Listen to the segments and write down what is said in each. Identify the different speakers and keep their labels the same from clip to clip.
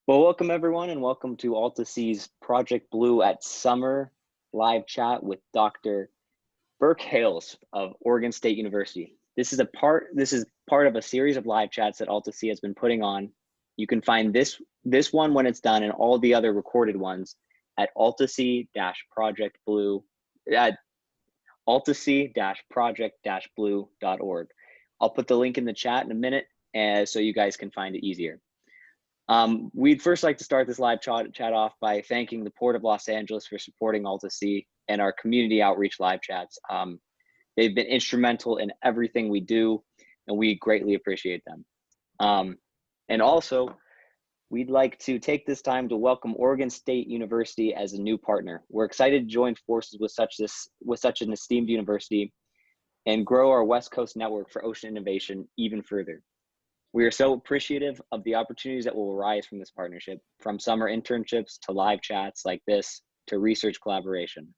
Speaker 1: Well, welcome everyone, and welcome to AltaSea's Project Blue at Summer live chat with Dr. Burke Hales of Oregon State University. This is part of a series of live chats that AltaSea has been putting on. You can find this one when it's done and all the other recorded ones at altasea-project-blue at altasea-project-blue.org. I'll put the link in the chat in a minute, so you guys can find it easier. We'd first like to start this live chat off by thanking the Port of Los Angeles for supporting AltaSea and our community outreach live chats. They've been instrumental in everything we do, and we greatly appreciate them. And also, we'd like to take this time to welcome Oregon State University as a new partner. We're excited to join forces with such an esteemed university and grow our West Coast network for ocean innovation even further. We are so appreciative of the opportunities that will arise from this partnership, from summer internships to live chats like this to research collaboration.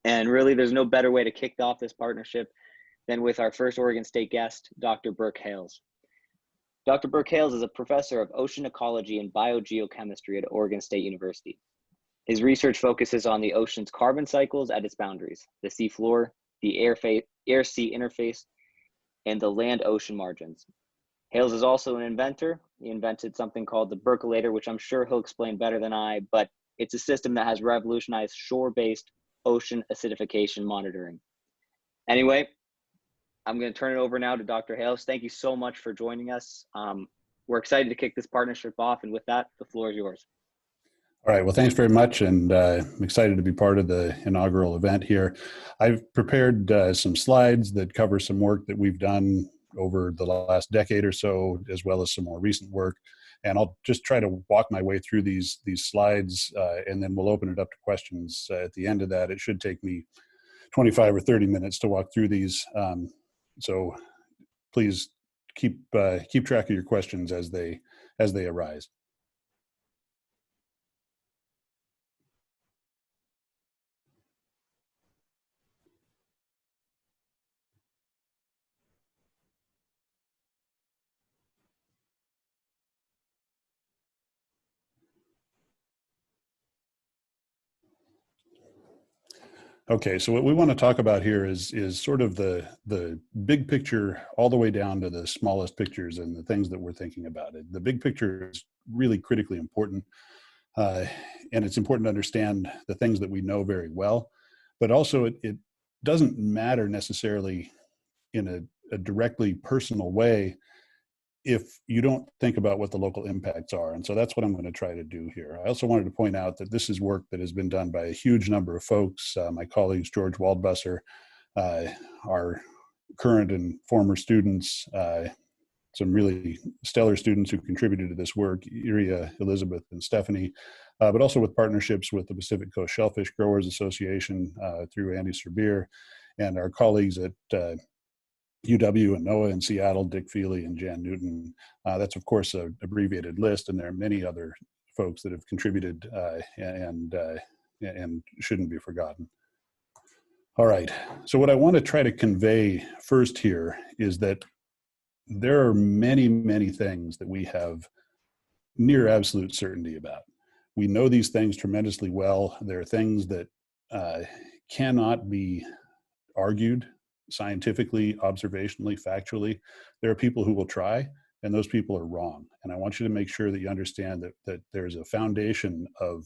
Speaker 1: And really, there's no better way to kick off this partnership than with our first Oregon State guest, Dr. Burke Hales. Dr. Burke Hales is a professor of ocean ecology and biogeochemistry at Oregon State University. His research focuses on the ocean's carbon cycles at its boundaries, the seafloor, the air-sea interface, and the land-ocean margins. Hales is also an inventor. He invented something called the Burke-o-Lator, which I'm sure he'll explain better than I, but it's a system that has revolutionized shore-based ocean acidification monitoring. Anyway, I'm going to turn it over now to Dr. Hales. Thank you so much for joining us. We're excited to kick this partnership off, and with that, the floor is yours.
Speaker 2: All right, well, thanks very much, and I'm excited to be part of the inaugural event here. I've prepared some slides that cover some work that we've done over the last decade or so, as well as some more recent work. And I'll just try to walk my way through these slides, and then we'll open it up to questions at the end of that. It should take me 25 or 30 minutes to walk through these. So please keep track of your questions as they arise. Okay, so what we want to talk about here is sort of the big picture all the way down to the smallest pictures and the things that we're thinking about. The big picture is really critically important, and it's important to understand the things that we know very well, but also it doesn't matter necessarily in a directly personal way if you don't think about what the local impacts are. And so that's what I'm going to try to do here. I also wanted to point out that this is work that has been done by a huge number of folks. My colleagues, George Waldbusser, our current and former students, some really stellar students who contributed to this work, Iria, Elizabeth, and Stephanie, but also with partnerships with the Pacific Coast Shellfish Growers Association through Andy Serbier, and our colleagues at UW and NOAA in Seattle, Dick Feely and Jan Newton. That's, of course, an abbreviated list, and there are many other folks that have contributed and shouldn't be forgotten. All right, so what I want to try to convey first here is that there are many, many things that we have near absolute certainty about. We know these things tremendously well. There are things that cannot be argued scientifically, observationally, factually. There are people who will try, and those people are wrong. And I want you to make sure that you understand that there's a foundation of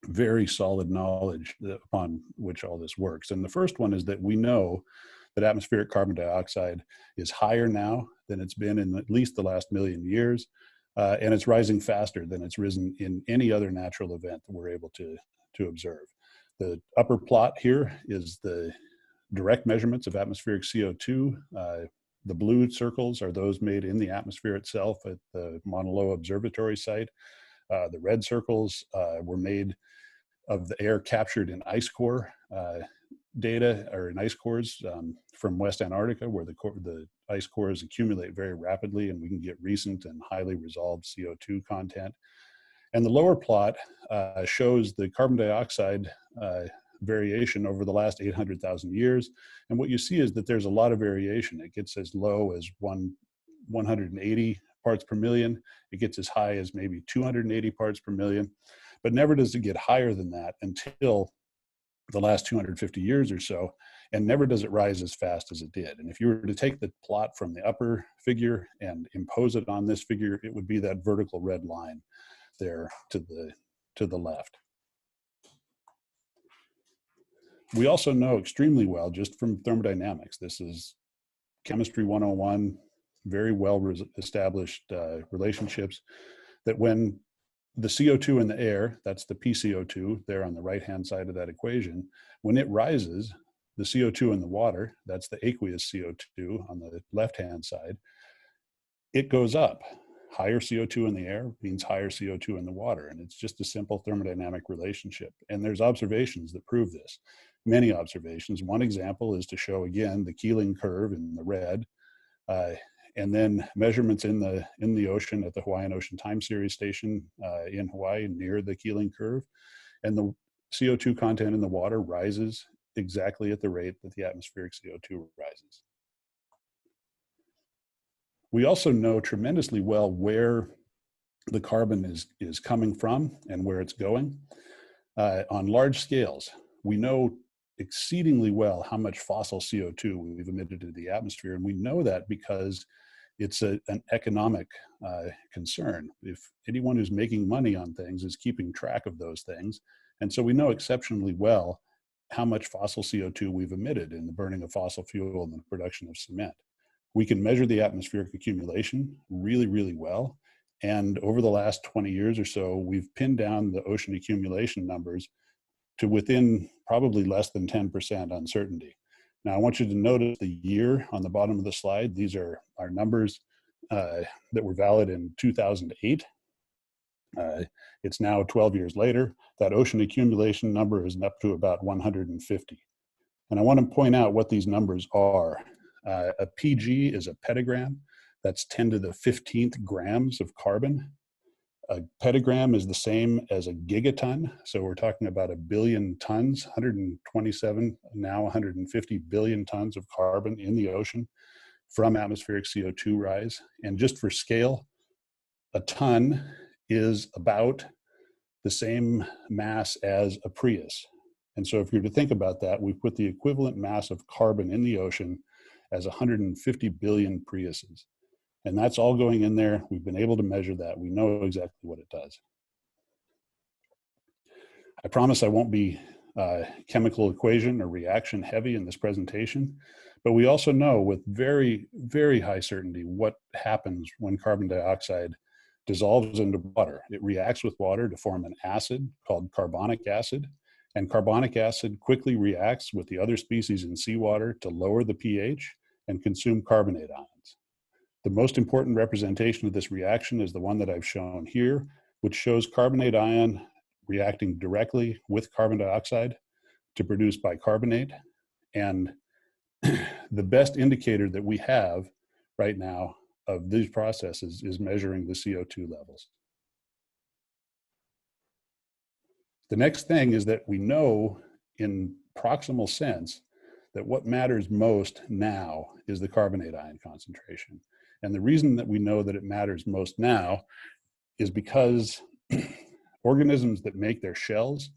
Speaker 2: very solid knowledge upon which all this works. And the first one is that we know that atmospheric carbon dioxide is higher now than it's been in at least the last million years, and it's rising faster than it's risen in any other natural event that we're able to observe. The upper plot here is the direct measurements of atmospheric CO2. The blue circles are those made in the atmosphere itself at the Mauna Loa Observatory site. The red circles were made of the air captured in ice core data, or in ice cores from West Antarctica, where the ice cores accumulate very rapidly, and we can get recent and highly resolved CO2 content. And the lower plot shows the carbon dioxide variation over the last 800,000 years. And what you see is that there's a lot of variation. It gets as low as 180 parts per million. It gets as high as maybe 280 parts per million, but never does it get higher than that until the last 250 years or so, and never does it rise as fast as it did. And if you were to take the plot from the upper figure and impose it on this figure, it would be that vertical red line there to the left. We also know extremely well, just from thermodynamics, this is chemistry 101, very well established relationships, that when the CO2 in the air, that's the PCO2 there on the right-hand side of that equation, when it rises, the CO2 in the water, that's the aqueous CO2 on the left-hand side, it goes up. Higher CO2 in the air means higher CO2 in the water, and it's just a simple thermodynamic relationship. And there's observations that prove this, many observations. One example is to show, again, the Keeling curve in the red, and then measurements in the ocean at the Hawaiian Ocean Time Series Station in Hawaii near the Keeling curve. And the CO2 content in the water rises exactly at the rate that the atmospheric CO2 rises. We also know tremendously well where the carbon is coming from and where it's going. On large scales, we know exceedingly well how much fossil CO2 we've emitted into the atmosphere, and we know that because it's an economic concern. If anyone who's making money on things is keeping track of those things, and so we know exceptionally well how much fossil CO2 we've emitted in the burning of fossil fuel and the production of cement. We can measure the atmospheric accumulation really, really well. And over the last 20 years or so, we've pinned down the ocean accumulation numbers to within probably less than 10% uncertainty. Now, I want you to notice the year on the bottom of the slide. These are our numbers that were valid in 2008. It's now 12 years later. That ocean accumulation number is up to about 150. And I want to point out what these numbers are. A PG is a petagram. That's 10 to the 15th grams of carbon. A petagram is the same as a gigaton. So we're talking about 1 billion tons, 127, now 150 billion tons of carbon in the ocean from atmospheric CO2 rise. And just for scale, a ton is about the same mass as a Prius. And so if you're to think about that, we put the equivalent mass of carbon in the ocean as 150 billion Priuses. And that's all going in there. We've been able to measure that. We know exactly what it does. I promise I won't be chemical equation or reaction heavy in this presentation, but we also know with very, very high certainty what happens when carbon dioxide dissolves into water. It reacts with water to form an acid called carbonic acid, and carbonic acid quickly reacts with the other species in seawater to lower the pH and consume carbonate ions. The most important representation of this reaction is the one that I've shown here, which shows carbonate ion reacting directly with carbon dioxide to produce bicarbonate. And the best indicator that we have right now of these processes is measuring the CO2 levels. The next thing is that we know in proximal sense that what matters most now is the carbonate ion concentration. And the reason that we know that it matters most now is because organisms that make their shells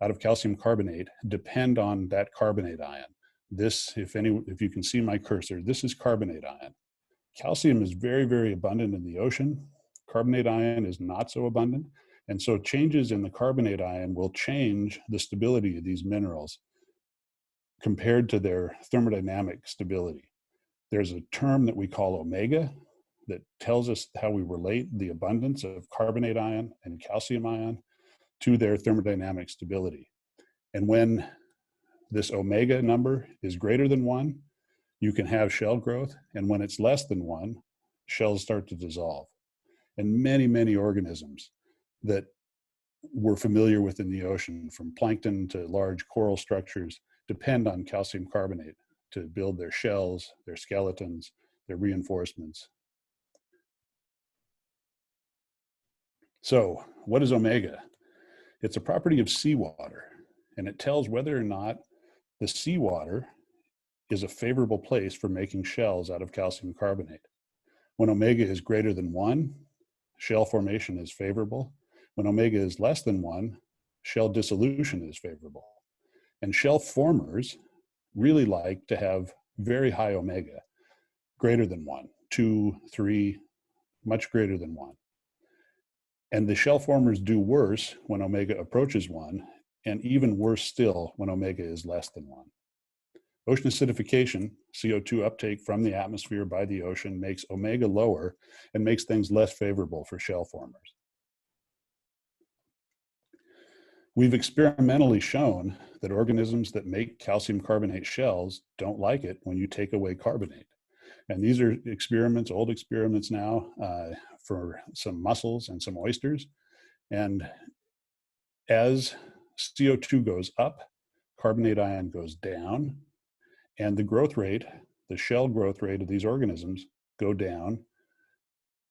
Speaker 2: out of calcium carbonate depend on that carbonate ion. This, if you can see my cursor, this is carbonate ion. Calcium is very, very abundant in the ocean. Carbonate ion is not so abundant. And so changes in the carbonate ion will change the stability of these minerals compared to their thermodynamic stability. There's a term that we call omega that tells us how we relate the abundance of carbonate ion and calcium ion to their thermodynamic stability. And when this omega number is greater than 1, you can have shell growth. And when it's less than 1, shells start to dissolve. And many, many organisms that we're familiar with in the ocean, from plankton to large coral structures, depend on calcium carbonate to build their shells, their skeletons, their reinforcements. So what is omega? It's a property of seawater, and it tells whether or not the seawater is a favorable place for making shells out of calcium carbonate. When omega is greater than 1, shell formation is favorable. When omega is less than 1, shell dissolution is favorable. And shell formers really like to have very high omega, greater than 1, 2, 3, much greater than 1. And the shell formers do worse when omega approaches 1, and even worse still when omega is less than 1. Ocean acidification, CO2 uptake from the atmosphere by the ocean, makes omega lower and makes things less favorable for shell formers. We've experimentally shown that organisms that make calcium carbonate shells don't like it when you take away carbonate. And these are experiments, old experiments now, for some mussels and some oysters. And as CO2 goes up, carbonate ion goes down, and the growth rate, the shell growth rate of these organisms go down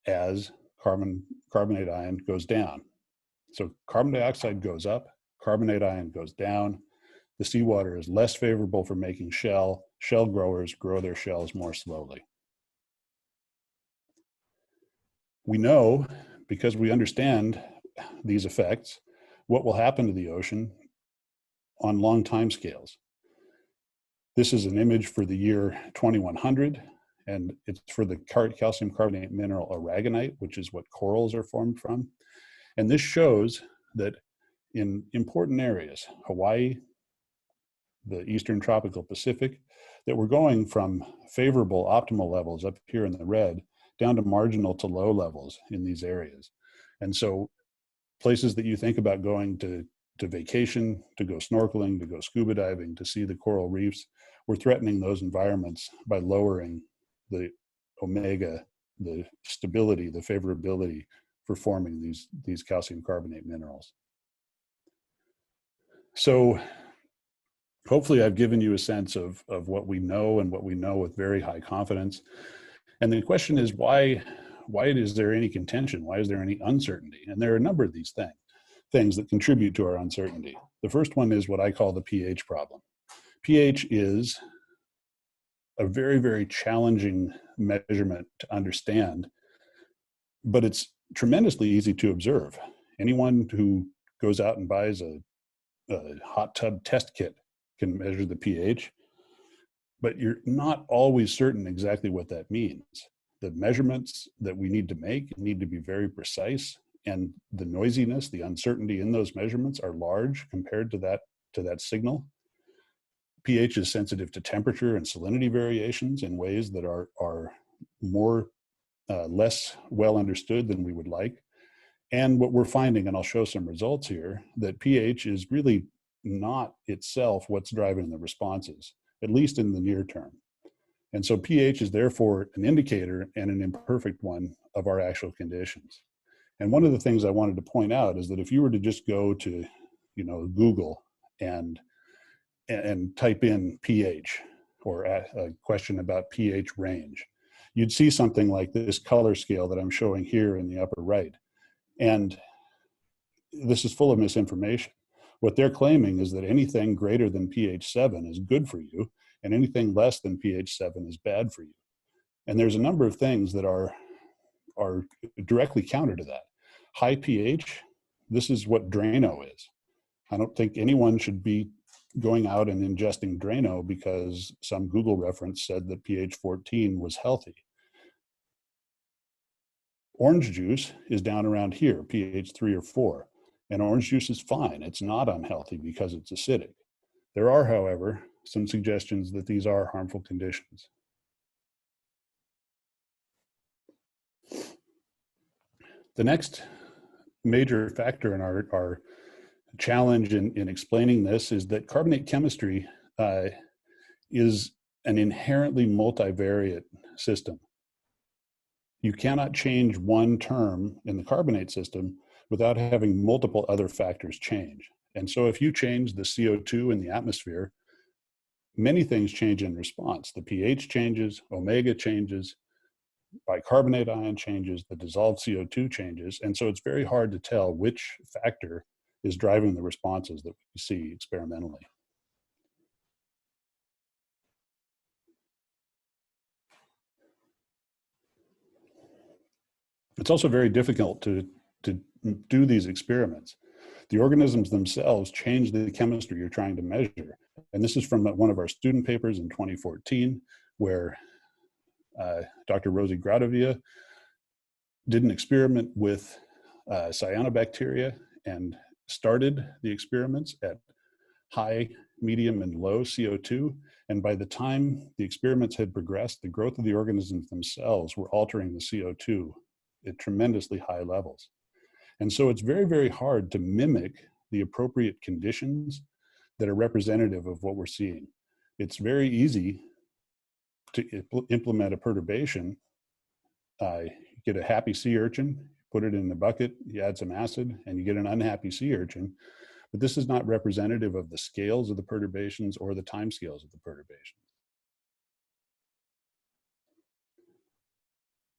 Speaker 2: as carbonate ion goes down. So carbon dioxide goes up, carbonate ion goes down. The seawater is less favorable for making shell. Shell growers grow their shells more slowly. We know, because we understand these effects, what will happen to the ocean on long time scales. This is an image for the year 2100, and it's for the calcium carbonate mineral aragonite, which is what corals are formed from. And this shows that in important areas, Hawaii, the Eastern Tropical Pacific, that we're going from favorable optimal levels up here in the red down to marginal to low levels in these areas. And so places that you think about going to vacation, to go snorkeling, to go scuba diving, to see the coral reefs, we're threatening those environments by lowering the omega, the stability, the favorability for forming these calcium carbonate minerals. So hopefully I've given you a sense of what we know and what we know with very high confidence. And the question is, why is there any contention? Why is there any uncertainty? And there are a number of these things that contribute to our uncertainty. The first one is what I call the pH problem. pH is a very, very challenging measurement to understand, but it's tremendously easy to observe. Anyone who goes out and buys a hot tub test kit can measure the pH, but you're not always certain exactly what that means. The measurements that we need to make need to be very precise, and the noisiness, the uncertainty in those measurements are large compared to that signal. pH is sensitive to temperature and salinity variations in ways that are more less well understood than we would like. And what we're finding, and I'll show some results here, that pH is really not itself what's driving the responses, at least in the near term. And so pH is therefore an indicator, and an imperfect one, of our actual conditions. And one of the things I wanted to point out is that if you were to just go to, Google and type in pH, or a question about pH range, you'd see something like this color scale that I'm showing here in the upper right. And this is full of misinformation. What they're claiming is that anything greater than pH 7 is good for you, and anything less than pH 7 is bad for you. And there's a number of things that are directly counter to that. High pH, this is what Drano is. I don't think anyone should be going out and ingesting Drano because some Google reference said that pH 14 was healthy. Orange juice is down around here, pH 3 or 4. And orange juice is fine. It's not unhealthy because it's acidic. There are, however, some suggestions that these are harmful conditions. The next major factor in our challenge in explaining this is that carbonate chemistry is an inherently multivariate system. You cannot change one term in the carbonate system without having multiple other factors change. And so if you change the CO2 in the atmosphere, many things change in response. The pH changes, omega changes, bicarbonate ion changes, the dissolved CO2 changes. And so it's very hard to tell which factor is driving the responses that we see experimentally. It's also very difficult to do these experiments. The organisms themselves change the chemistry you're trying to measure. And this is from one of our student papers in 2014, where Dr. Rosie Gradovia did an experiment with cyanobacteria and started the experiments at high, medium, and low CO2. And by the time the experiments had progressed, the growth of the organisms themselves were altering the CO2 at tremendously high levels. And so it's very, very hard to mimic the appropriate conditions that are representative of what we're seeing. It's very easy to implement a perturbation. Get a happy sea urchin, put it in a bucket, you add some acid, and you get an unhappy sea urchin. But this is not representative of the scales of the perturbations or the time scales of the perturbations.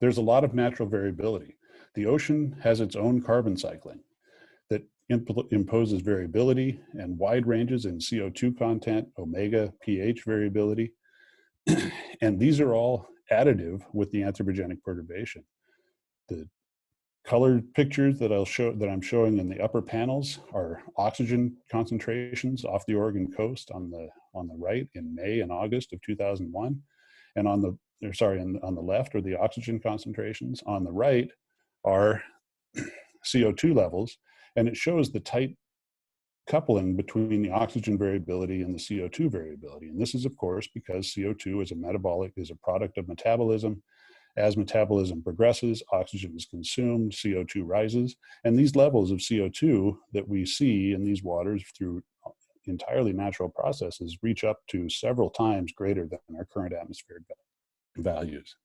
Speaker 2: There's a lot of natural variability. The ocean has its own carbon cycling that imposes variability and wide ranges in CO2 content, omega, pH variability. And these are all additive with the anthropogenic perturbation. The colored pictures that I'm showing in the upper panels are oxygen concentrations off the Oregon coast on the right in May and August of 2001, and on the left are the oxygen concentrations. On the right are CO2 levels, and it shows the tight coupling between the oxygen variability and the CO2 variability. And this is, of course, because CO2 is a product of metabolism. As metabolism progresses, oxygen is consumed, CO2 rises, and these levels of CO2 that we see in these waters through entirely natural processes reach up to several times greater than our current atmospheric values.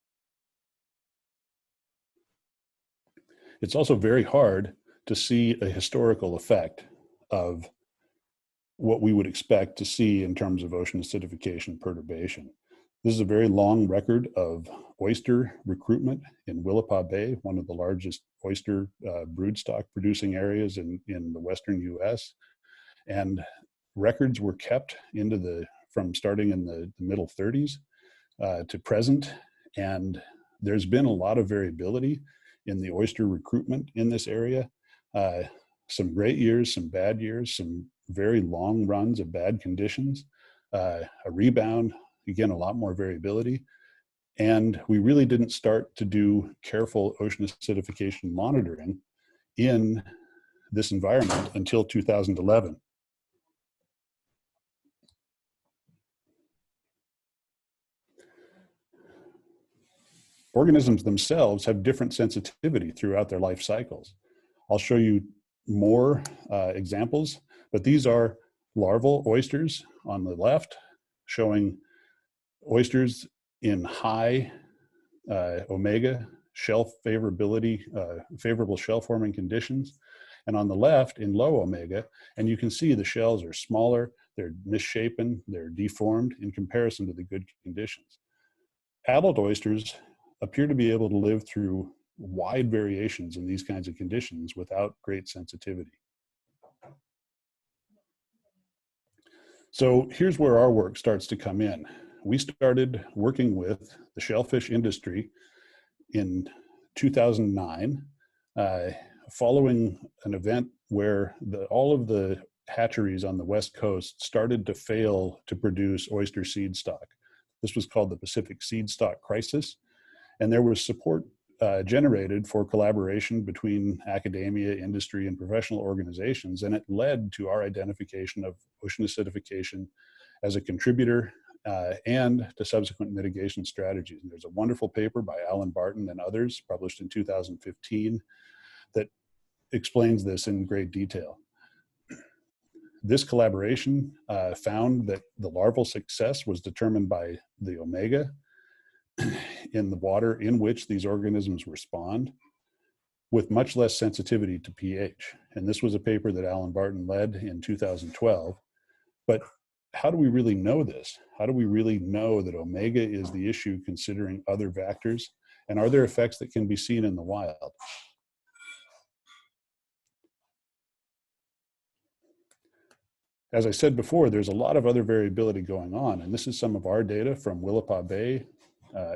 Speaker 2: It's also very hard to see a historical effect of what we would expect to see in terms of ocean acidification perturbation. This is a very long record of oyster recruitment in Willapa Bay, one of the largest oyster broodstock producing areas in the western US. And records were kept from starting in the middle 30s to present. And there's been a lot of variability in the oyster recruitment in this area. Some great years, some bad years, some very long runs of bad conditions, a rebound, again, a lot more variability. And we really didn't start to do careful ocean acidification monitoring in this environment until 2011. Organisms themselves have different sensitivity throughout their life cycles. I'll show you more examples, but these are larval oysters on the left, showing oysters in high omega shell favorability, favorable shell forming conditions, and on the left in low omega, and you can see the shells are smaller, they're misshapen, they're deformed in comparison to the good conditions. Adult oysters appear to be able to live through wide variations in these kinds of conditions without great sensitivity. So here's where our work starts to come in. We started working with the shellfish industry in 2009, following an event where all of the hatcheries on the West Coast started to fail to produce oyster seed stock. This was called the Pacific Seed Stock Crisis, and there was support generated for collaboration between academia, industry, and professional organizations, and it led to our identification of ocean acidification as a contributor and to subsequent mitigation strategies. And there's a wonderful paper by Alan Barton and others published in 2015 that explains this in great detail. This collaboration found that the larval success was determined by the omega in the water in which these organisms respond, with much less sensitivity to pH. And this was a paper that Alan Barton led in 2012. But how do we really know this? How do we really know that omega is the issue considering other factors? And are there effects that can be seen in the wild? As I said before, there's a lot of other variability going on, and this is some of our data from Willapa Bay,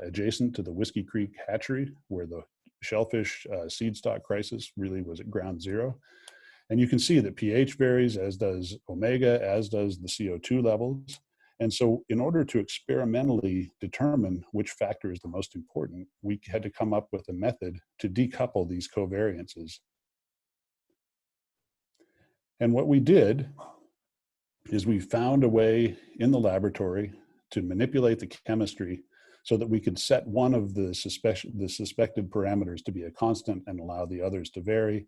Speaker 2: adjacent to the Whiskey Creek hatchery, where the shellfish seed stock crisis really was at ground zero. And you can see that pH varies, as does omega, as does the CO2 levels. And so in order to experimentally determine which factor is the most important, we had to come up with a method to decouple these covariances. And what we did is we found a way in the laboratory to manipulate the chemistry so that we could set one of the suspected parameters to be a constant and allow the others to vary.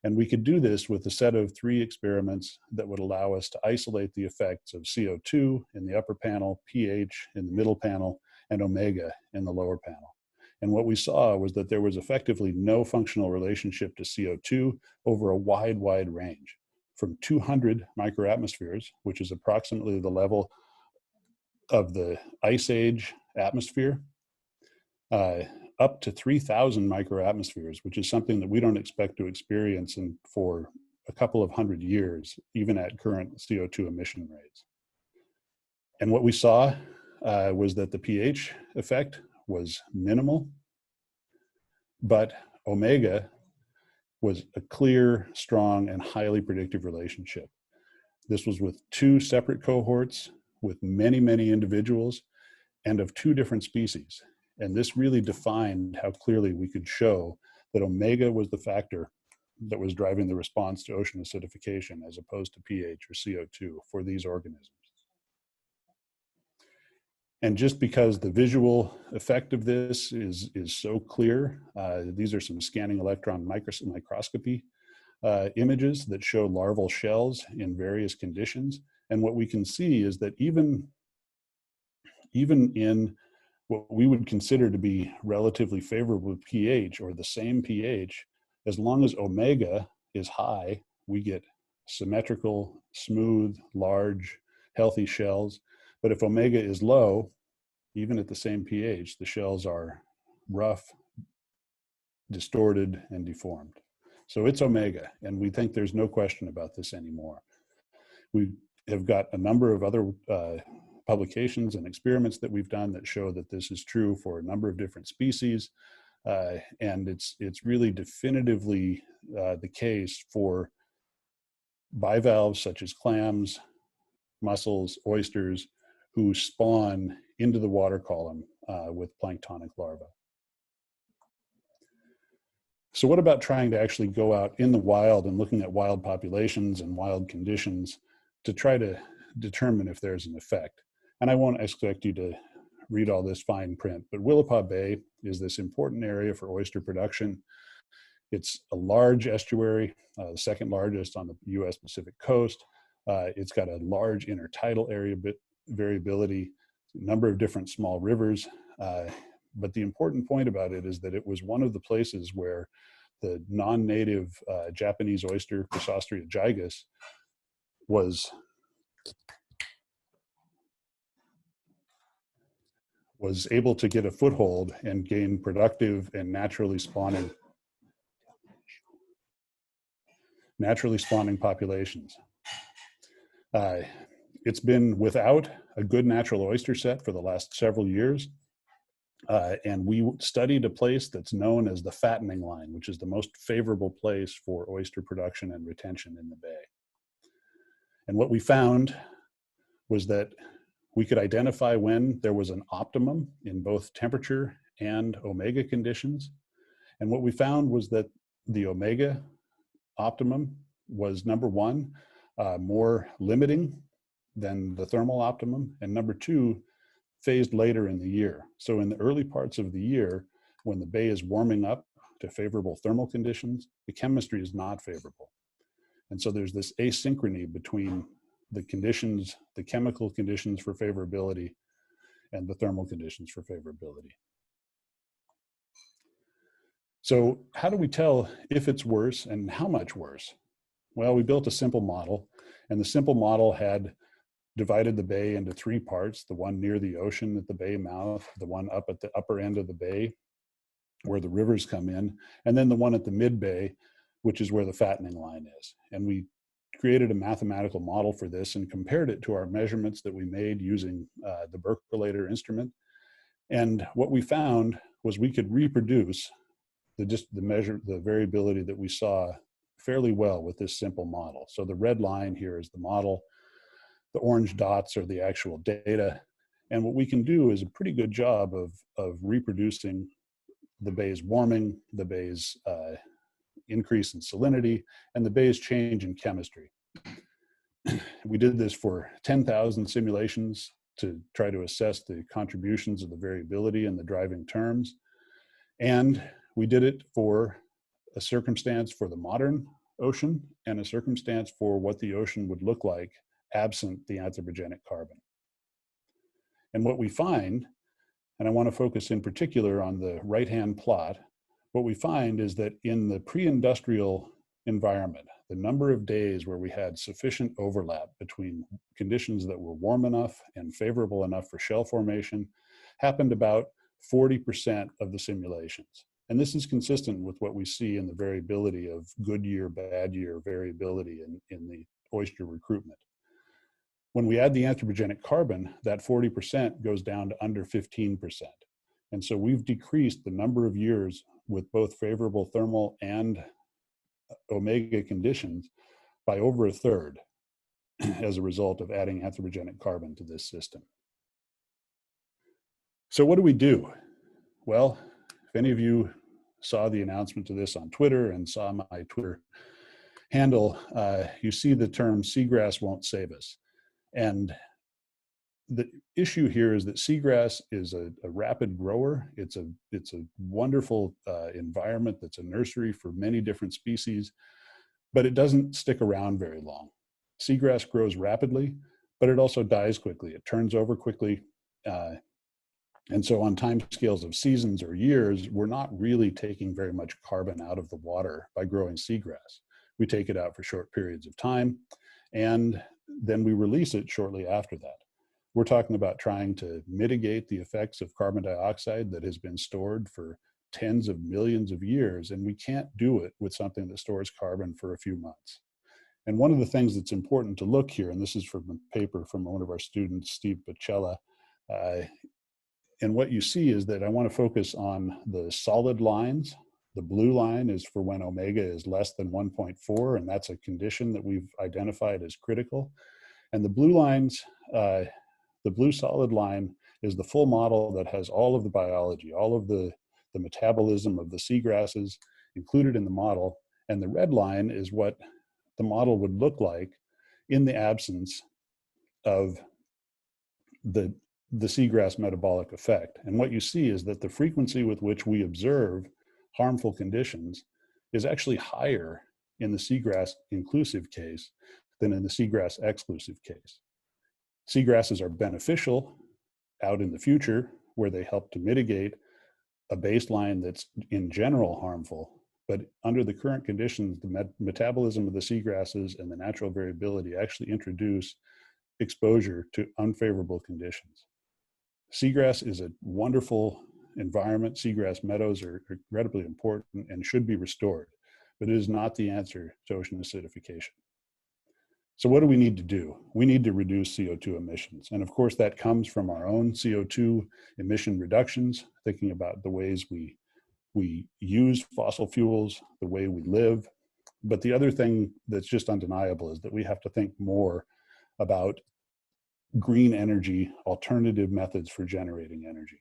Speaker 2: And we could do this with a set of 3 experiments that would allow us to isolate the effects of CO2 in the upper panel, pH in the middle panel, and omega in the lower panel. And what we saw was that there was effectively no functional relationship to CO2 over a wide range, from 200 microatmospheres, which is approximately the level of the Ice Age atmosphere, up to 3,000 microatmospheres, which is something that we don't expect to experience for a couple of hundred years, even at current CO2 emission rates. And what we saw was that the pH effect was minimal, but omega was a clear, strong, and highly predictive relationship. This was with 2 separate cohorts, with many individuals, and of 2 different species. And this really defined how clearly we could show that omega was the factor that was driving the response to ocean acidification as opposed to pH or CO2 for these organisms. And just because the visual effect of this is so clear, these are some scanning electron microscopy images that show larval shells in various conditions. And what we can see is that even in what we would consider to be relatively favorable pH, or the same pH, as long as omega is high, we get symmetrical, smooth, large, healthy shells. But if omega is low, even at the same pH, the shells are rough, distorted, and deformed. So it's omega, and we think there's no question about this anymore. We have got a number of other publications and experiments that we've done that show that this is true for a number of different species, and it's really definitively the case for bivalves such as clams, mussels, oysters, who spawn into the water column with planktonic larvae. So what about trying to actually go out in the wild and looking at wild populations and wild conditions to try to determine if there's an effect? And I won't expect you to read all this fine print, but Willapa Bay is this important area for oyster production. It's a large estuary, the second largest on the US Pacific coast. It's got a large intertidal area variability, a number of different small rivers. But the important point about it is that it was one of the places where the non-native Japanese oyster, Chrysostria gigas, was able to get a foothold and gain productive and naturally spawning populations. It's been without a good natural oyster set for the last several years. And we studied a place that's known as the fattening line, which is the most favorable place for oyster production and retention in the bay. And what we found was that we could identify when there was an optimum in both temperature and omega conditions. And what we found was that the omega optimum was, number 1, more limiting than the thermal optimum, and number 2, phased later in the year. So in the early parts of the year, when the bay is warming up to favorable thermal conditions, the chemistry is not favorable. And so there's this asynchrony between the conditions, the chemical conditions for favorability, and the thermal conditions for favorability. So how do we tell if it's worse and how much worse? Well, we built a simple model, and the simple model had divided the bay into 3 parts: the one near the ocean at the bay mouth, the one up at the upper end of the bay where the rivers come in, and then the one at the mid bay, which is where the fattening line is. And we created a mathematical model for this and compared it to our measurements that we made using the Burke-o-Lator instrument. And what we found was we could reproduce the variability that we saw fairly well with this simple model. So the red line here is the model, the orange dots are the actual data, and what we can do is a pretty good job of reproducing the bay's warming, the bay's increase in salinity, and the bay's change in chemistry. We did this for 10,000 simulations to try to assess the contributions of the variability and the driving terms. And we did it for a circumstance for the modern ocean and a circumstance for what the ocean would look like absent the anthropogenic carbon. And what we find, and I want to focus in particular on the right-hand plot, what we find is that in the pre-industrial environment, the number of days where we had sufficient overlap between conditions that were warm enough and favorable enough for shell formation happened about 40% of the simulations. And this is consistent with what we see in the variability of good year, bad year variability in the oyster recruitment. When we add the anthropogenic carbon, that 40% goes down to under 15%. And so we've decreased the number of years with both favorable thermal and omega conditions by over a third as a result of adding anthropogenic carbon to this system. So what do we do? Well, if any of you saw the announcement to this on Twitter and saw my Twitter handle, you see the term seagrass won't save us. And the issue here is that seagrass is a rapid grower. It's a wonderful environment that's a nursery for many different species, but it doesn't stick around very long. Seagrass grows rapidly, but it also dies quickly. It turns over quickly. And so on time scales of seasons or years, we're not really taking very much carbon out of the water by growing seagrass. We take it out for short periods of time, and then we release it shortly after that. We're talking about trying to mitigate the effects of carbon dioxide that has been stored for tens of millions of years, and we can't do it with something that stores carbon for a few months. And one of the things that's important to look here, and this is from a paper from one of our students, Steve Bacella, and what you see is that I want to focus on the solid lines. The blue line is for when omega is less than 1.4, and that's a condition that we've identified as critical. And the blue lines, the blue solid line is the full model that has all of the biology, all of the metabolism of the seagrasses included in the model. And the red line is what the model would look like in the absence of the seagrass metabolic effect. And what you see is that the frequency with which we observe harmful conditions is actually higher in the seagrass inclusive case than in the seagrass exclusive case. Seagrasses are beneficial out in the future where they help to mitigate a baseline that's in general harmful, but under the current conditions, the metabolism of the seagrasses and the natural variability actually introduce exposure to unfavorable conditions. Seagrass is a wonderful environment. Seagrass meadows are incredibly important and should be restored, but it is not the answer to ocean acidification. So what do we need to do? We need to reduce CO2 emissions. And of course, that comes from our own CO2 emission reductions, thinking about the ways we use fossil fuels, the way we live. But the other thing that's just undeniable is that we have to think more about green energy, alternative methods for generating energy.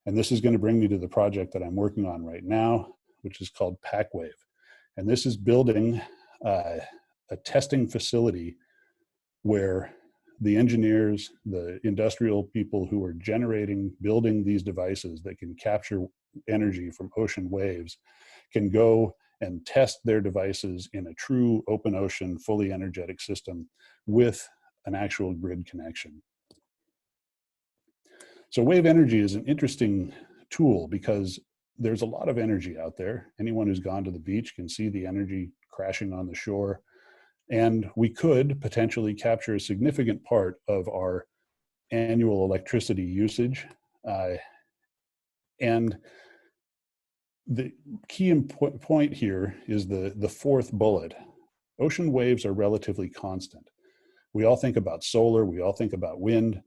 Speaker 2: And this is going to bring me to the project that I'm working on right now, which is called PacWave. And this is building a testing facility where the engineers, the industrial people who are building these devices that can capture energy from ocean waves can go and test their devices in a true open ocean, fully energetic system with an actual grid connection. So wave energy is an interesting tool because there's a lot of energy out there. Anyone who's gone to the beach can see the energy crashing on the shore. And we could potentially capture a significant part of our annual electricity usage. And the key point here is the fourth bullet. Ocean waves are relatively constant. We all think about solar, we all think about wind.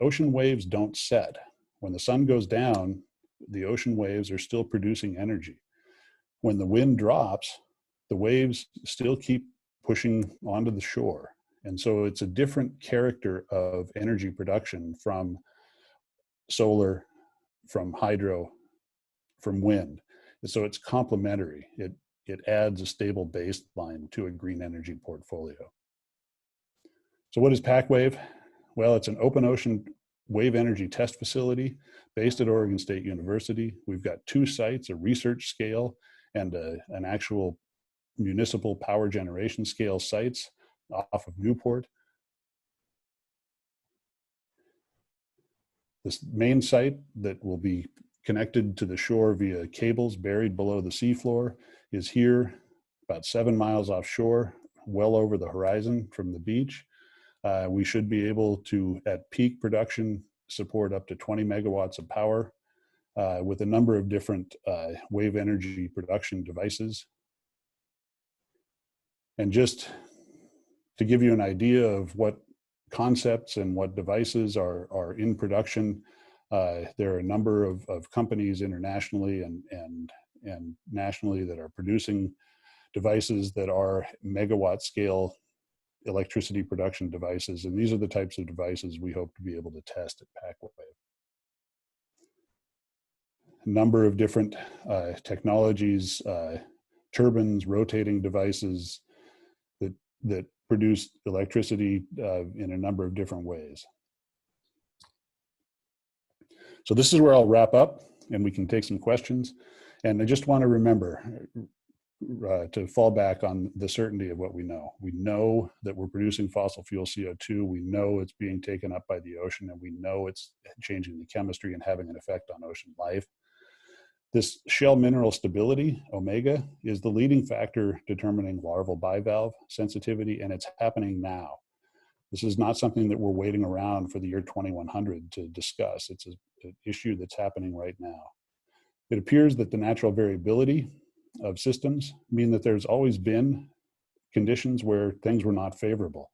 Speaker 2: Ocean waves don't set. When the sun goes down, the ocean waves are still producing energy. when the wind drops, the waves still keep pushing onto the shore. And so it's a different character of energy production from solar, from hydro, from wind. And so it's complementary. It adds a stable baseline to a green energy portfolio. So what is PacWave? Well, it's an open ocean wave energy test facility based at Oregon State University. We've got 2 sites, a research scale and an actual municipal power generation scale sites off of Newport. This main site that will be connected to the shore via cables buried below the seafloor is here, about 7 miles offshore, well over the horizon from the beach. We should be able to, at peak production, support up to 20 megawatts of power with a number of different wave energy production devices. And just to give you an idea of what concepts and what devices are in production, there are a number of companies internationally and nationally that are producing devices that are megawatt scale electricity production devices. And these are the types of devices we hope to be able to test at PacWave. A number of different technologies, turbines, rotating devices that produce electricity in a number of different ways. So this is where I'll wrap up and we can take some questions. And I just want to remember to fall back on the certainty of what we know. We know that we're producing fossil fuel CO2. We know it's being taken up by the ocean, and we know it's changing the chemistry and having an effect on ocean life. This shell mineral stability, omega, is the leading factor determining larval bivalve sensitivity, and it's happening now. This is not something that we're waiting around for the year 2100 to discuss. It's an issue that's happening right now. It appears that the natural variability of systems mean that there's always been conditions where things were not favorable.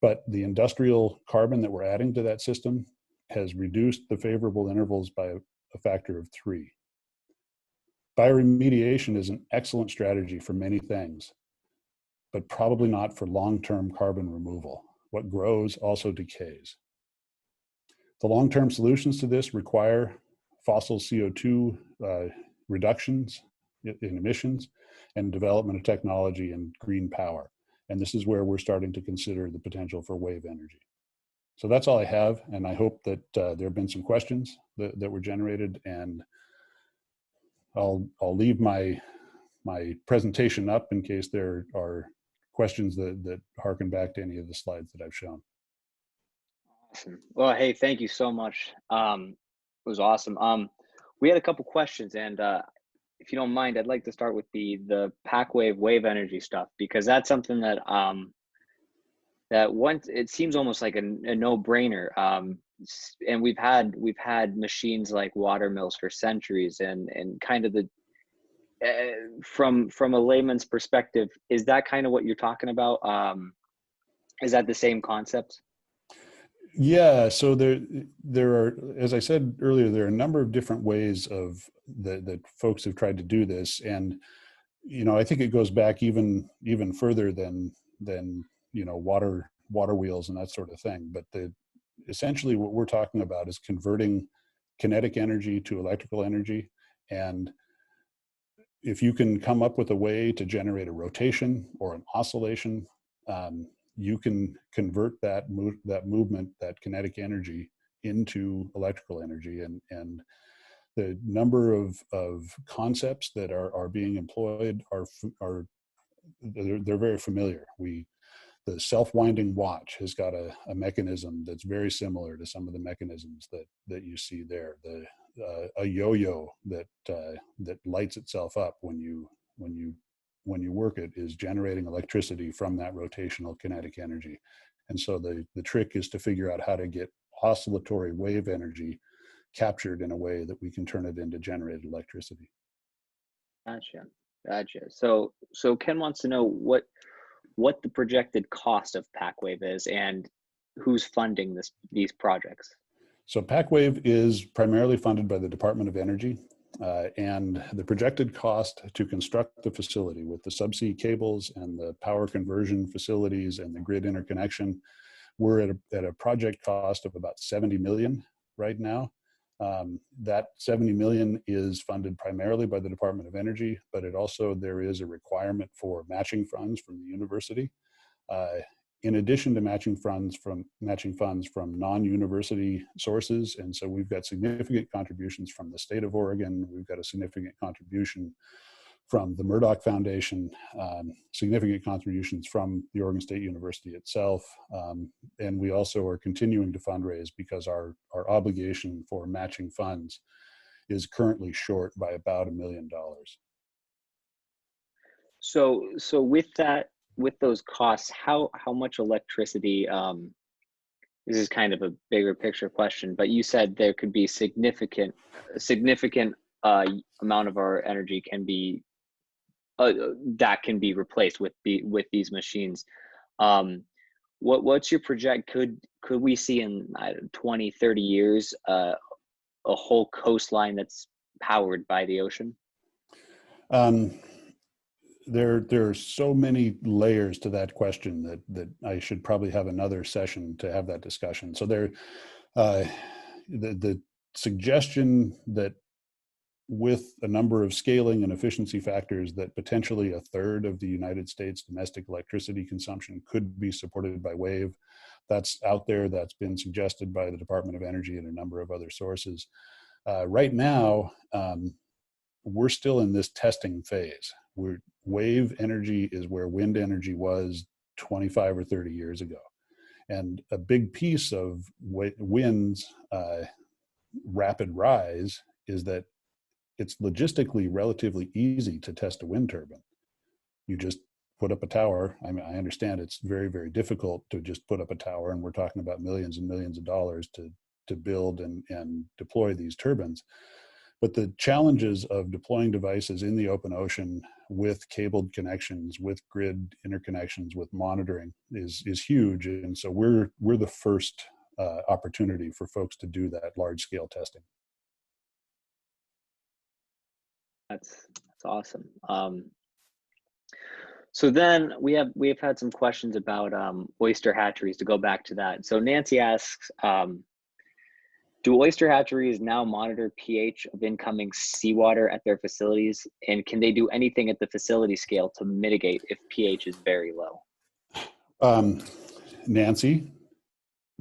Speaker 2: But the industrial carbon that we're adding to that system has reduced the favorable intervals by a factor of 3. Bioremediation is an excellent strategy for many things, but probably not for long-term carbon removal. What grows also decays. The long-term solutions to this require fossil CO2 reductions in emissions and development of technology and green power. And this is where we're starting to consider the potential for wave energy. So that's all I have, and I hope that there have been some questions that were generated, and I'll leave my presentation up in case there are questions that harken back to any of the slides that I've shown.
Speaker 1: Awesome. Well, hey, thank you so much. It was awesome. We had a couple questions, and if you don't mind, I'd like to start with the PacWave wave energy stuff, because that's something that that once it seems almost like a no-brainer. And we've had machines like water mills for centuries, and kind of the from a layman's perspective, is that kind of what you're talking about? Is that the same concept?
Speaker 2: Yeah, so there are, as I said earlier, there are a number of different ways of that folks have tried to do this, and I think it goes back even further than water wheels and that sort of thing. But essentially what we're talking about is converting kinetic energy to electrical energy, and if you can come up with a way to generate a rotation or an oscillation, you can convert that movement, that kinetic energy, into electrical energy. And the number of concepts that are being employed they're very familiar. The self-winding watch has got a mechanism that's very similar to some of the mechanisms that you see there. A yo-yo that lights itself up when you work it is generating electricity from that rotational kinetic energy. And so the trick is to figure out how to get oscillatory wave energy captured in a way that we can turn it into generated electricity.
Speaker 1: Gotcha. So Ken wants to know what the projected cost of PacWave is and who's funding these projects.
Speaker 2: So PacWave is primarily funded by the Department of Energy. And the projected cost to construct the facility with the subsea cables and the power conversion facilities and the grid interconnection, we're at a project cost of about 70 million right now. That 70 million is funded primarily by the Department of Energy, but there is a requirement for matching funds from the university. In addition to matching funds from non-university sources. And so we've got significant contributions from the state of Oregon. We've got a significant contribution from the Murdoch Foundation, significant contributions from the Oregon State University itself. And we also are continuing to fundraise because our obligation for matching funds is currently short by about $1 million.
Speaker 1: So with that, with those costs, how much electricity, this is kind of a bigger picture question, but you said there could be significant amount of our energy can be that can be replaced with these machines. What's your project? Could we see in 20, 30 years a whole coastline that's powered by the ocean?
Speaker 2: There are so many layers to that question that I should probably have another session to have that discussion. So the suggestion that with a number of scaling and efficiency factors that potentially a third of the United States domestic electricity consumption could be supported by wave, that's out there. That's been suggested by the Department of Energy and a number of other sources. Right now, we're still in this testing phase. Wave energy is where wind energy was 25 or 30 years ago. And a big piece of wind's rapid rise is that it's logistically relatively easy to test a wind turbine. You just put up a tower. I mean, I understand it's very, very difficult to just put up a tower, and we're talking about millions and millions of dollars to build and deploy these turbines. But the challenges of deploying devices in the open ocean with cabled connections, with grid interconnections, with monitoring is huge. And so we're the first opportunity for folks to do that large scale testing.
Speaker 1: That's awesome. So then we have had some questions about oyster hatcheries, to go back to that. So Nancy asks, do oyster hatcheries now monitor pH of incoming seawater at their facilities? And can they do anything at the facility scale to mitigate if pH is very low?
Speaker 2: Nancy,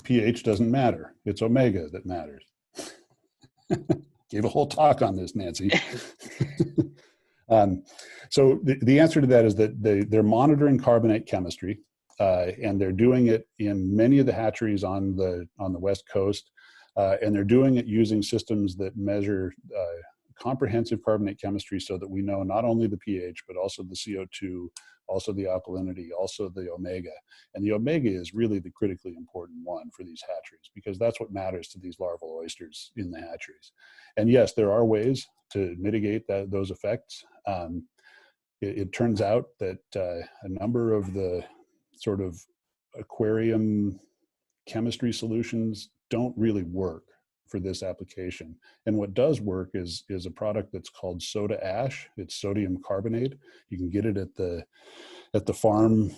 Speaker 2: pH doesn't matter. It's omega that matters. Gave a whole talk on this, Nancy. So the answer to that is that they're monitoring carbonate chemistry, and they're doing it in many of the hatcheries on the West Coast. And they're doing it using systems that measure comprehensive carbonate chemistry so that we know not only the pH, but also the CO2, also the alkalinity, also the omega. And the omega is really the critically important one for these hatcheries, because that's what matters to these larval oysters in the hatcheries. And yes, there are ways to mitigate those effects. It turns out that a number of the sort of aquarium chemistry solutions don't really work for this application. And what does work is a product that's called soda ash. It's sodium carbonate. You can get it at the farm,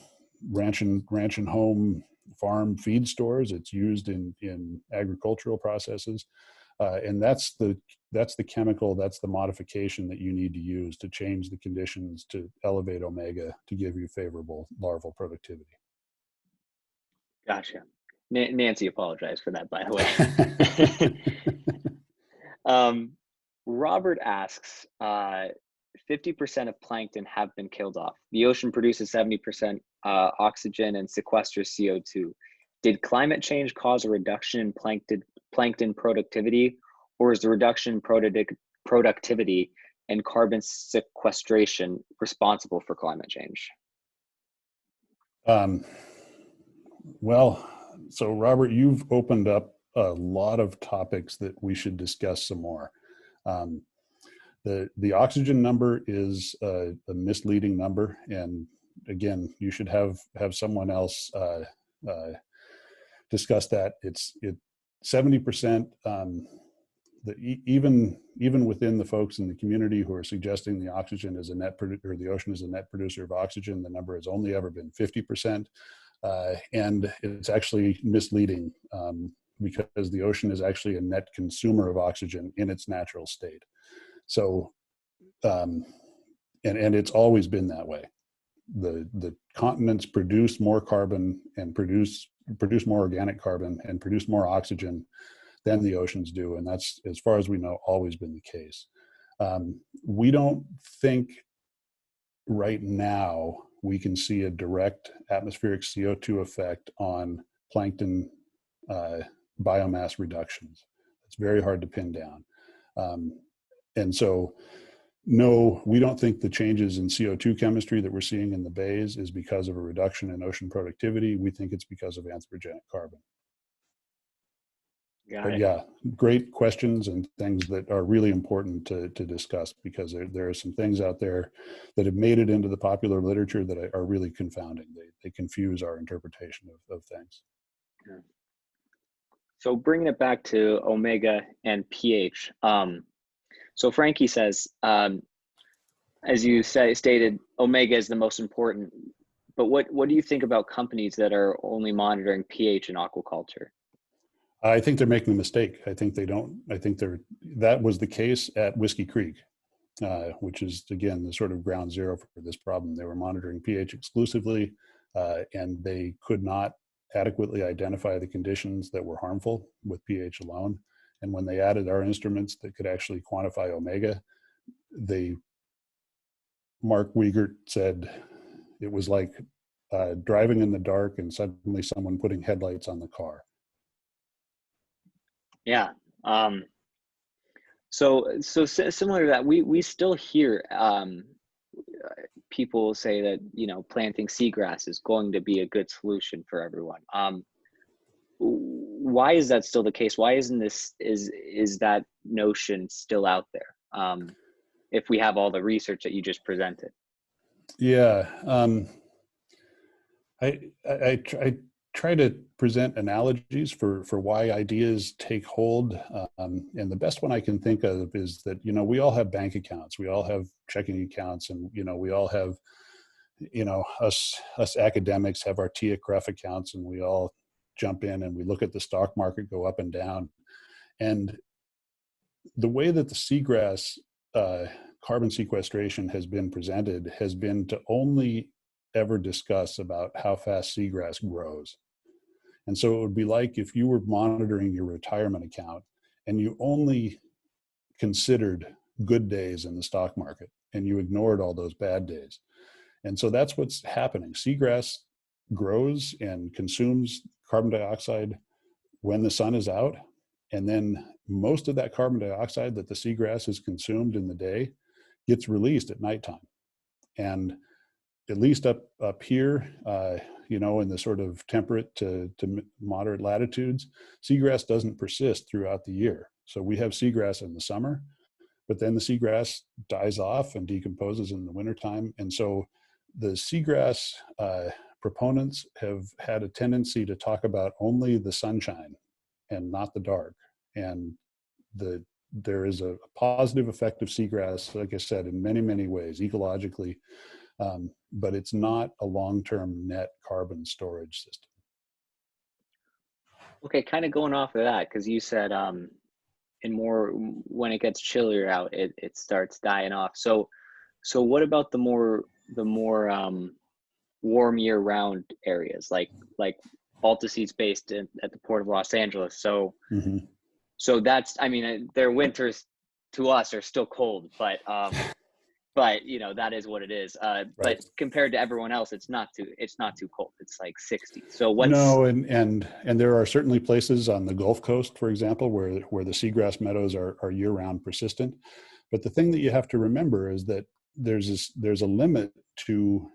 Speaker 2: ranch and home farm feed stores. It's used in agricultural processes. And that's the chemical, that's the modification that you need to use to change the conditions to elevate omega to give you favorable larval productivity.
Speaker 1: Gotcha. Nancy apologized for that, by the way. Robert asks, 50% of plankton have been killed off. The ocean produces 70% oxygen and sequesters CO2. Did climate change cause a reduction in plankton productivity, or is the reduction in productivity and carbon sequestration responsible for climate change?
Speaker 2: Well, so Robert, you've opened up a lot of topics that we should discuss some more. The oxygen number is a misleading number, and again, you should have someone else discuss that. It's 70%. even within the folks in the community who are suggesting the oxygen is a net or the ocean is a net producer of oxygen, the number has only ever been 50%, and it's actually misleading because the ocean is actually a net consumer of oxygen in its natural state. So, and it's always been that way. The continents produce more carbon and produce more organic carbon and produce more oxygen than the oceans do, and that's, as far as we know, always been the case. We don't think right now we can see a direct atmospheric CO2 effect on plankton biomass reductions. It's very hard to pin down. And so, no, we don't think the changes in CO2 chemistry that we're seeing in the bays is because of a reduction in ocean productivity. We think it's because of anthropogenic carbon. But yeah, great questions and things that are really important to discuss, because there are some things out there that have made it into the popular literature that are really confounding. They confuse our interpretation of things.
Speaker 1: Yeah. So bringing it back to omega and pH. So Frankie says, as you stated, omega is the most important, but what do you think about companies that are only monitoring pH in aquaculture?
Speaker 2: I think they're making a mistake. I think that was the case at Whiskey Creek, which is, again, the sort of ground zero for this problem. They were monitoring pH exclusively, and they could not adequately identify the conditions that were harmful with pH alone. And when they added our instruments that could actually quantify omega, Mark Wiegert said it was like driving in the dark and suddenly someone putting headlights on the car.
Speaker 1: Yeah. So similar to that, we still hear people say that, you know, planting seagrass is going to be a good solution for everyone. Why is that still the case? Why isn't is that notion still out there? If we have all the research that you just presented.
Speaker 2: Yeah, I try to present analogies for why ideas take hold, and the best one I can think of is that, you know, we all have bank accounts, we all have checking accounts, and, you know, we all have, you know, us academics have our TIAC-REF accounts, and we all jump in and we look at the stock market go up and down. And the way that the seagrass carbon sequestration has been presented has been to only ever discuss about how fast seagrass grows. And so it would be like if you were monitoring your retirement account and you only considered good days in the stock market and you ignored all those bad days. And so that's what's happening. Seagrass grows and consumes carbon dioxide when the sun is out. And then most of that carbon dioxide that the seagrass is consumed in the day gets released at nighttime. And at least up here, you know, in the sort of temperate to moderate latitudes, seagrass doesn't persist throughout the year. So we have seagrass in the summer, but then the seagrass dies off and decomposes in the wintertime. And so the seagrass proponents have had a tendency to talk about only the sunshine and not the dark. And there is a positive effect of seagrass, like I said, in many, many ways, ecologically, but it's not a long-term net carbon storage system.
Speaker 1: Okay, kind of going off of that, because you said when it gets chillier out, it starts dying off. So what about the more warm year-round areas, like Baltaseed's based at the Port of Los Angeles? So so that's, I mean, their winters to us are still cold, but you know, that is what it is.
Speaker 2: Right.
Speaker 1: But compared to everyone else, it's not too cold. It's like 60. So what's
Speaker 2: no, and there are certainly places on the Gulf Coast, for example, where the seagrass meadows are year-round persistent. But the thing that you have to remember is that there's a limit to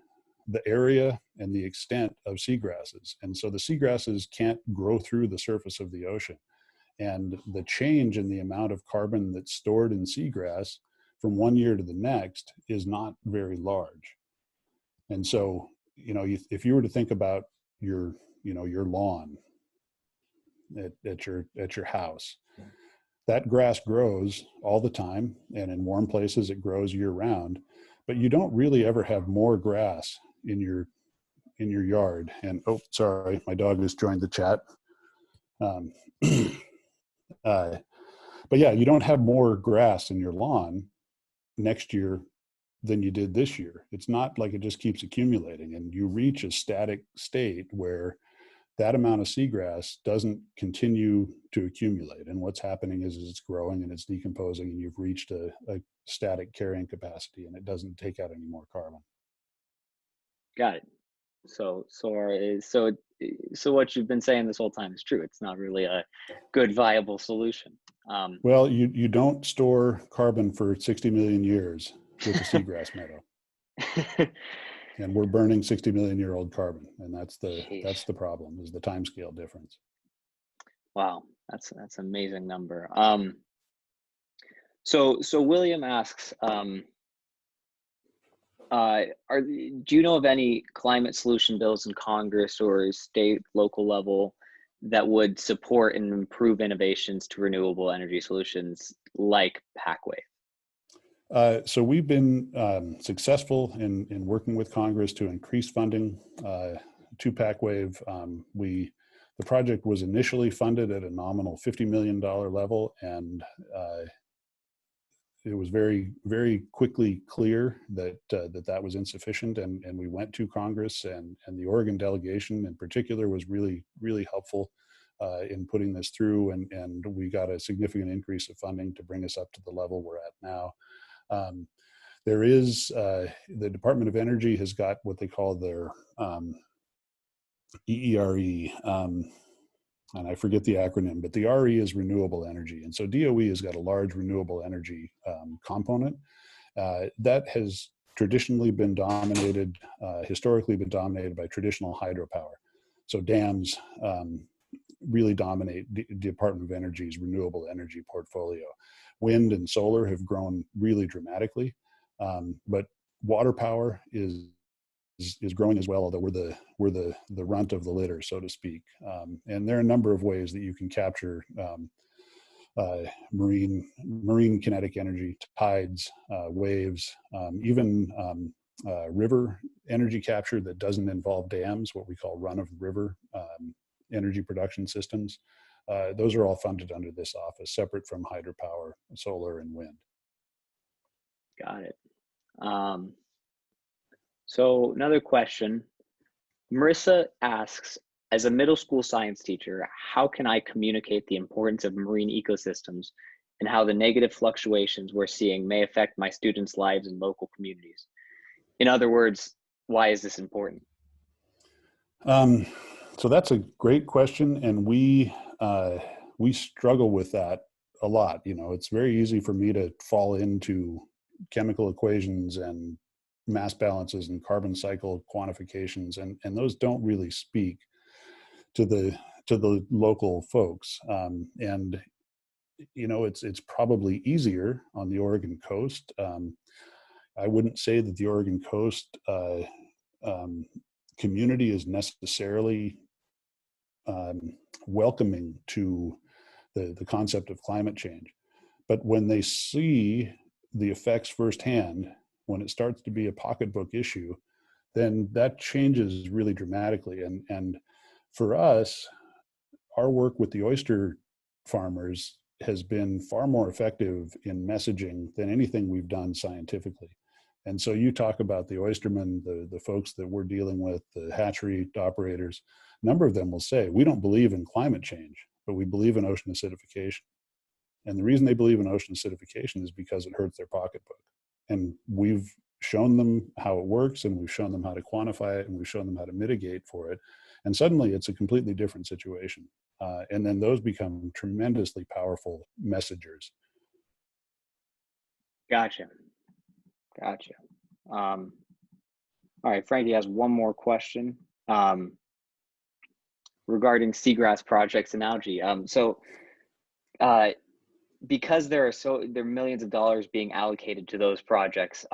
Speaker 2: the area and the extent of seagrasses, and so the seagrasses can't grow through the surface of the ocean. And the change in the amount of carbon that's stored in seagrass from one year to the next is not very large. And so, you know, if you were to think about your lawn at your house, that grass grows all the time, and in warm places it grows year round, but you don't really ever have more grass in your yard. And oh, sorry, my dog has joined the chat. Um, but yeah, you don't have more grass in your lawn next year than you did this year. It's not like it just keeps accumulating, and you reach a static state where that amount of seagrass doesn't continue to accumulate. And what's happening is it's growing and it's decomposing, and you've reached a static carrying capacity, and it doesn't take out any more carbon.
Speaker 1: Got it. So what you've been saying this whole time is true. It's not really a good viable solution.
Speaker 2: Well, you don't store carbon for 60 million years with a seagrass meadow. And we're burning 60 million year old carbon, and that's the problem, is the time scale difference.
Speaker 1: Wow, that's an amazing number. So William asks, do you know of any climate solution bills in Congress or state, local level that would support and improve innovations to renewable energy solutions like PacWave?
Speaker 2: So we've been successful in working with Congress to increase funding to PacWave. The project was initially funded at a nominal $50 million level, and it was very, very quickly clear that that was insufficient, and we went to Congress, and the Oregon delegation in particular was really, really helpful in putting this through, and we got a significant increase of funding to bring us up to the level we're at now. There is, the Department of Energy has got what they call their EERE, and I forget the acronym, but the RE is renewable energy. And so DOE has got a large renewable energy component that has traditionally been dominated, historically been dominated by traditional hydropower. So dams really dominate the Department of Energy's renewable energy portfolio. Wind and solar have grown really dramatically, but water power is growing as well, although we're the runt of the litter, so to speak. And there are a number of ways that you can capture marine kinetic energy, tides, waves, even river energy capture that doesn't involve dams, what we call run-of-river energy production systems. Those are all funded under this office, separate from hydropower, solar, and wind.
Speaker 1: Got it. So another question, Marissa asks, as a middle school science teacher, how can I communicate the importance of marine ecosystems and how the negative fluctuations we're seeing may affect my students' lives in local communities? In other words, why is this important?
Speaker 2: So that's a great question, and we struggle with that a lot. You know, it's very easy for me to fall into chemical equations and mass balances and carbon cycle quantifications, and those don't really speak to the local folks. And you know, it's probably easier on the Oregon coast. I wouldn't say that the Oregon coast community is necessarily welcoming to the concept of climate change, but when they see the effects firsthand, when it starts to be a pocketbook issue, then that changes really dramatically. And for us, our work with the oyster farmers has been far more effective in messaging than anything we've done scientifically. And so you talk about the oystermen, the folks that we're dealing with, the hatchery operators, a number of them will say, we don't believe in climate change, but we believe in ocean acidification. And the reason they believe in ocean acidification is because it hurts their pocketbook. And we've shown them how it works, and we've shown them how to quantify it, and we've shown them how to mitigate for it. And suddenly it's a completely different situation. And then those become tremendously powerful messengers.
Speaker 1: Gotcha. All right, Frankie has one more question regarding seagrass projects and algae. Because there are millions of dollars being allocated to those projects,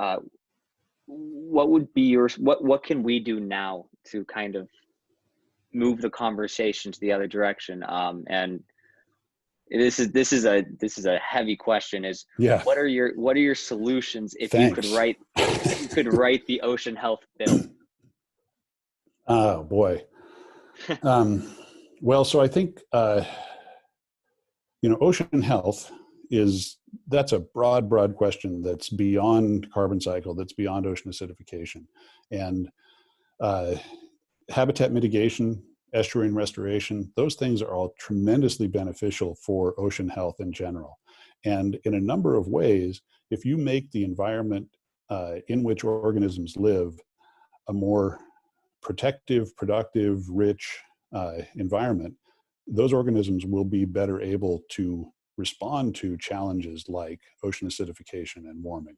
Speaker 1: what would be what can we do now to kind of move the conversation to the other direction? And This is a heavy question. Is
Speaker 2: Yeah.
Speaker 1: what are your solutions if you could
Speaker 2: Thanks.
Speaker 1: write the ocean health bill?
Speaker 2: Oh boy. Well, so I think ocean health that's a broad question that's beyond carbon cycle, that's beyond ocean acidification, and habitat mitigation, estuarine restoration. Those things are all tremendously beneficial for ocean health in general, and in a number of ways, if you make the environment in which organisms live a more protective, productive, rich environment, those organisms will be better able to respond to challenges like ocean acidification and warming.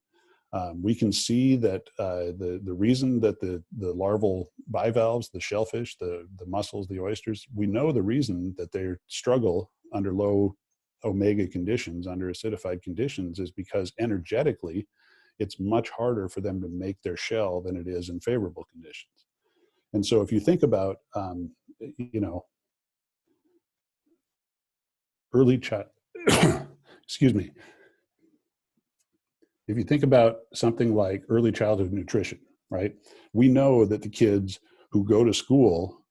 Speaker 2: We can see that the reason that the larval bivalves, the shellfish, the mussels, the oysters, we know the reason that they struggle under low omega conditions, under acidified conditions, is because energetically, it's much harder for them to make their shell than it is in favorable conditions. And so if you think about, early child, excuse me, if you think about something like early childhood nutrition, right? We know that the kids who go to school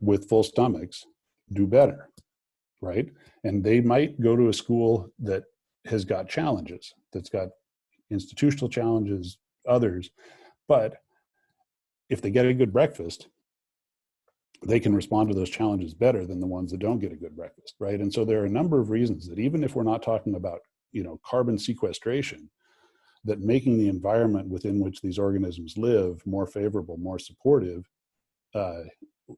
Speaker 2: with full stomachs do better, right? And they might go to a school that has got challenges, that's got institutional challenges, others, but if they get a good breakfast, they can respond to those challenges better than the ones that don't get a good breakfast, right? And so there are a number of reasons that even if we're not talking about, carbon sequestration, that making the environment within which these organisms live more favorable, more supportive,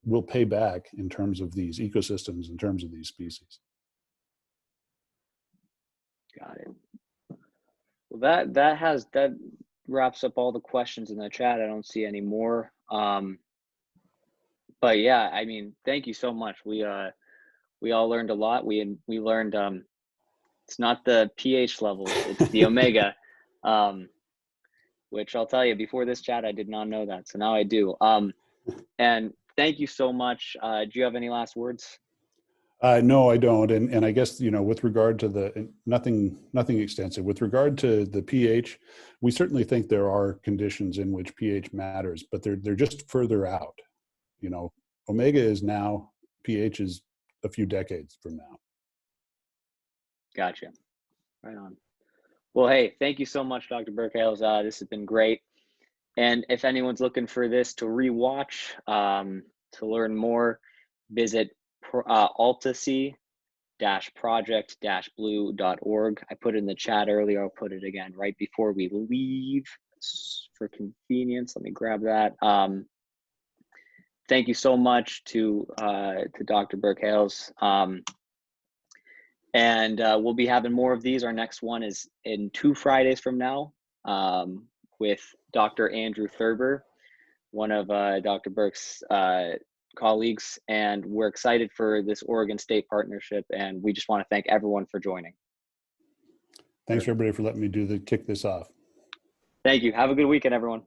Speaker 2: will pay back in terms of these ecosystems, in terms of these species.
Speaker 1: Got it. Well, that wraps up all the questions in the chat. I don't see any more. But yeah, I mean, thank you so much. We all learned a lot. We learned it's not the pH levels, it's the omega, which I'll tell you, before this chat, I did not know that. So now I do. And thank you so much. Do you have any last words?
Speaker 2: No, I don't. And I guess, with regard to nothing extensive, with regard to the pH, we certainly think there are conditions in which pH matters, but they're just further out. Omega is now, pH is a few decades from now.
Speaker 1: Gotcha. Right on. Well, hey, thank you so much, Dr. Burke Hales. This has been great. And if anyone's looking for this to rewatch, to learn more, visit altac-project-blue.org. I put it in the chat earlier. I'll put it again right before we leave for convenience. Let me grab that. Thank you so much to Dr. Burke Hales. And we'll be having more of these. Our next one is in 2 Fridays from now, with Dr. Andrew Thurber, one of Dr. Burke's colleagues, and we're excited for this Oregon State partnership, and we just want to thank everyone for joining.
Speaker 2: Thanks everybody for letting me kick this off.
Speaker 1: Thank you. Have a good weekend, everyone.